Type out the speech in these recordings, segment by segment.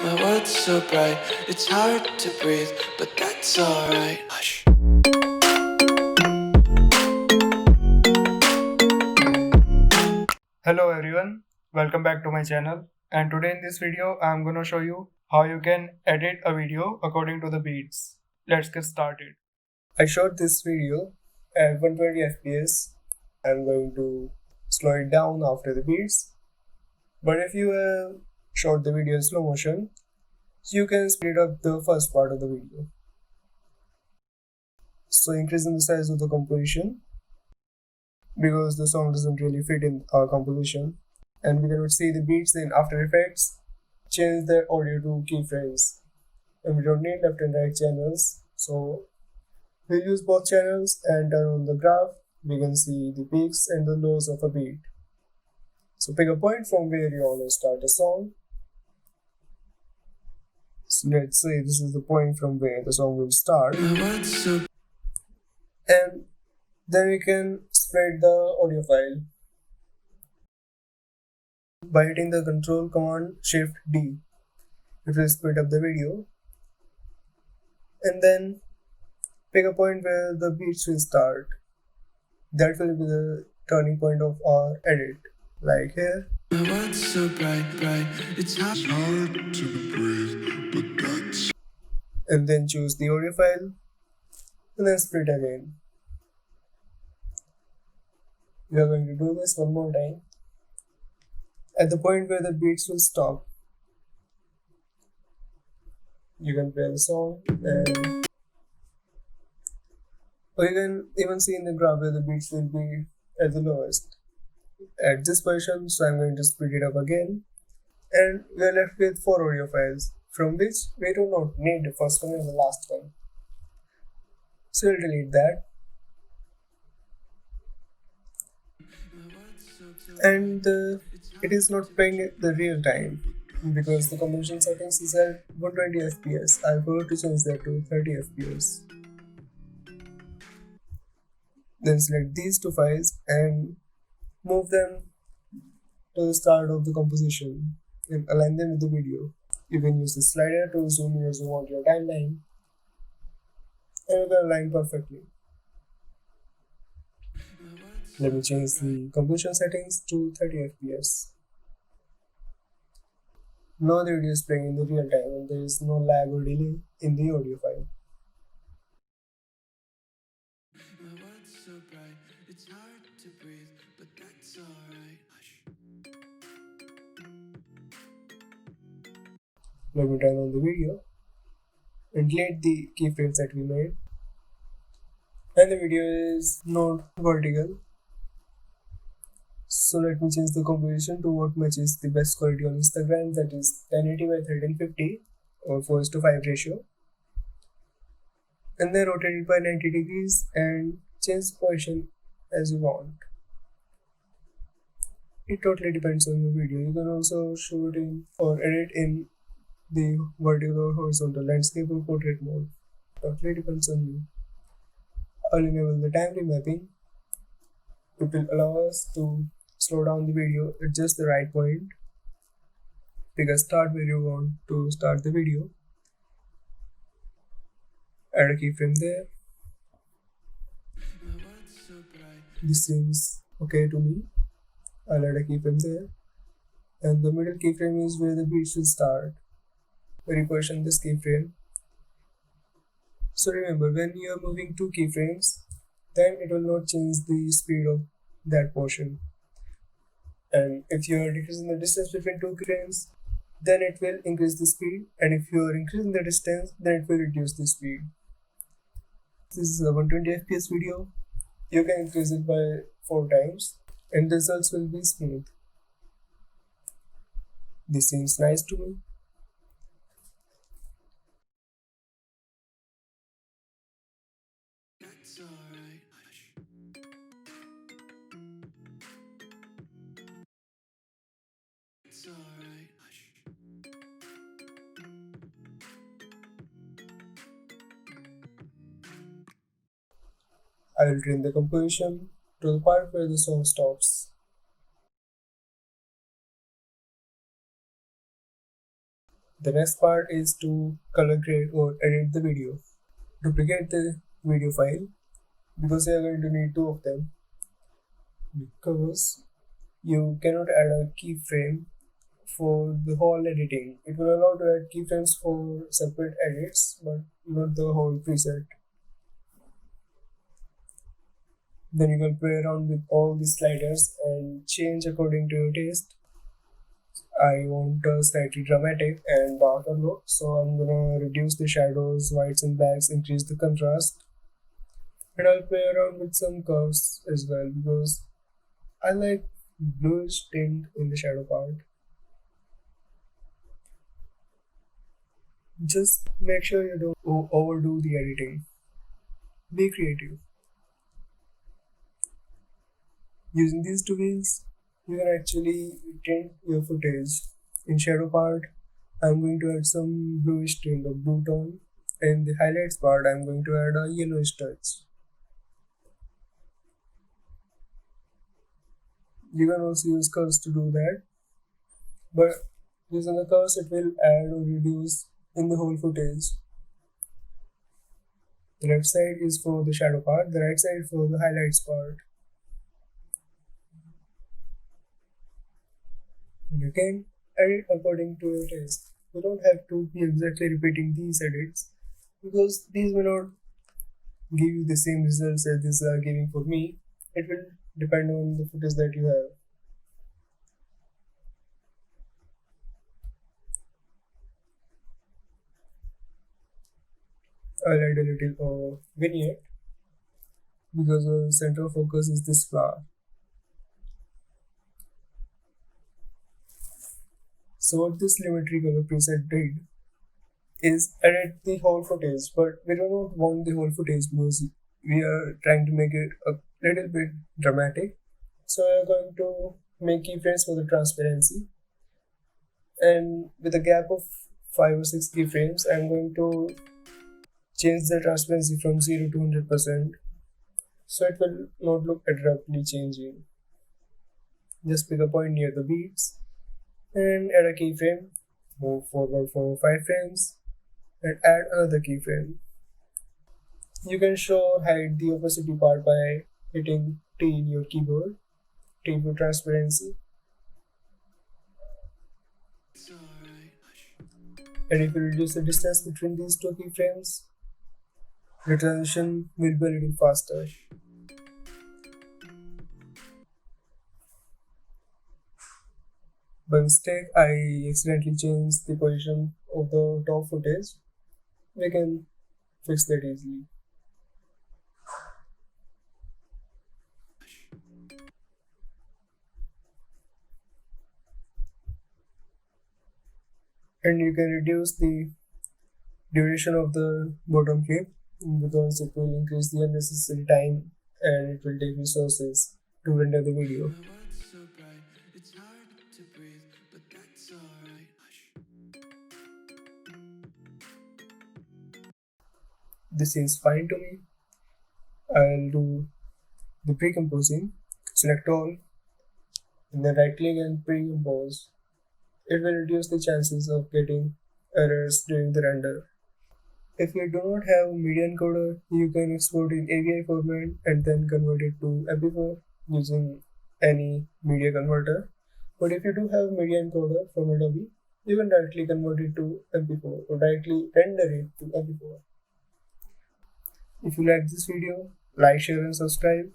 My world's so bright, it's hard to breathe, but that's alright. Hush. Hello everyone, welcome back to my channel, and today in this video I am going to show you how you can edit a video according to the beats. Let's get started. I shot this video at 120 fps. I'm going to slow it down after the beats, but if you have shot the video in slow motion, you can speed up the first part of the video. So increasing the size of the composition because the song doesn't really fit in our composition, and we cannot see the beats in After Effects. Change the audio to keyframes, and we don't need left and right channels, so we'll use both channels and turn on the graph. We can see the peaks and the lows of a beat. So pick a point from where you want to start a song. So let's say this is the point from where the song will start, and then we can spread the audio file by hitting the Control Command Shift D. It will split up the video, and then pick a point where the beats will start. That will be the turning point of our edit, like here. My world's so bright, it's hard to breathe, but that's. And then choose the audio file, and then split again. We are going to do this one more time. At the point where the beats will stop, you can play the song, and or you can even see in the graph where the beats will be at the lowest. At this position, so I'm going to speed it up again, and we are left with 4 audio files, from which we do not need the first one and the last one. So we'll delete that. And it is not playing at the real time because the composition settings is at 120 fps. I forgot to change that to 30 fps. Then select these two files and move them to the start of the composition and align them with the video. You can use the slider to zoom in or zoom out your timeline, and it will align perfectly. Let me change the composition settings to 30 fps. Now the video is playing in the real time and there is no lag or delay in the audio file. My world's so bright, it's hard to breathe, but that's alright. Hush. Let me turn on the video and delete the keyframes that we made. And the video is not vertical. So let me change the composition to what matches the best quality on Instagram, that is 1080 by 1350 or 4:5 ratio. And then rotate it by 90 degrees and change the position as you want. It totally depends on your video. You can also shoot in or edit in the vertical or horizontal, landscape or portrait mode. Totally depends on you. I'll enable the time remapping. It will allow us to slow down the video at just the right point. Pick a start where you want to start the video. Add a keyframe there. My world's so bright. This seems okay to me. I'll add a keyframe there. And the middle keyframe is where the beats will start. Reposition this keyframe. So remember, when you are moving 2 keyframes, then it will not change the speed of that portion. And if you are decreasing the distance between 2 keyframes, then it will increase the speed, and if you are increasing the distance, then it will reduce the speed. This is a 120 fps video. You can increase it by 4 times and the results will be smooth. This seems nice to me. That's alright. Hush. It's alright. Hush. I will trim the composition to the part where the song stops. The next part is to color grade or edit the video. Duplicate the video file because you are going to need two of them, because you cannot add a keyframe for the whole editing. It will allow to add keyframes for separate edits but not the whole preset. Then you can play around with all the sliders and change according to your taste. I want a slightly dramatic and darker look, so I'm gonna reduce the shadows, whites and blacks, increase the contrast, and I'll play around with some curves as well because I like bluish tint in the shadow part. Just make sure you don't overdo the editing. Be creative. Using these tools, you can actually tint your footage. In shadow part, I'm going to add some bluish tint or blue tone. In the highlights part, I'm going to add a yellowish touch. You can also use curves to do that, but using the curves, it will add or reduce in the whole footage. The left side is for the shadow part, the right side for the highlights part. And you can edit according to your taste. You don't have to be exactly repeating these edits because these may not give you the same results as these are giving for me. It will depend on the footage that you have. I'll add a little vignette because the center of focus is this flower. So what this Limetry color preset did is edit the whole footage, but we do not want the whole footage because we are trying to make it a little bit dramatic. So we are going to make keyframes for the transparency, and with a gap of 5 or 6 keyframes, I'm going to change the transparency from 0 to 100%, so it will not look abruptly changing. Just pick a point near the beats and add a keyframe, move forward for 5 frames, and add another keyframe. You can show or hide the opacity part by hitting T in your keyboard, T for transparency. And if you reduce the distance between these two keyframes, the transition will be a little faster. By mistake, I accidentally changed the position of the top footage. We can fix that easily. And you can reduce the duration of the bottom clip because it will increase the unnecessary time and it will take resources to render the video. This seems fine to me. I'll do the pre-composing. Select all and then right click and pre-compose. It will reduce the chances of getting errors during the render. If you do not have a media encoder, you can export in AVI format and then convert it to MP4 using any media converter. But if you do have a media encoder from Adobe, you can directly convert it to MP4 or directly render it to MP4. If you like this video, like, share and subscribe.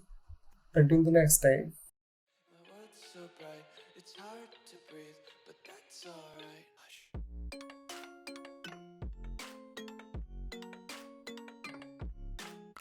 Until the next time. My world's so bright, it's hard to breathe, but that's alright.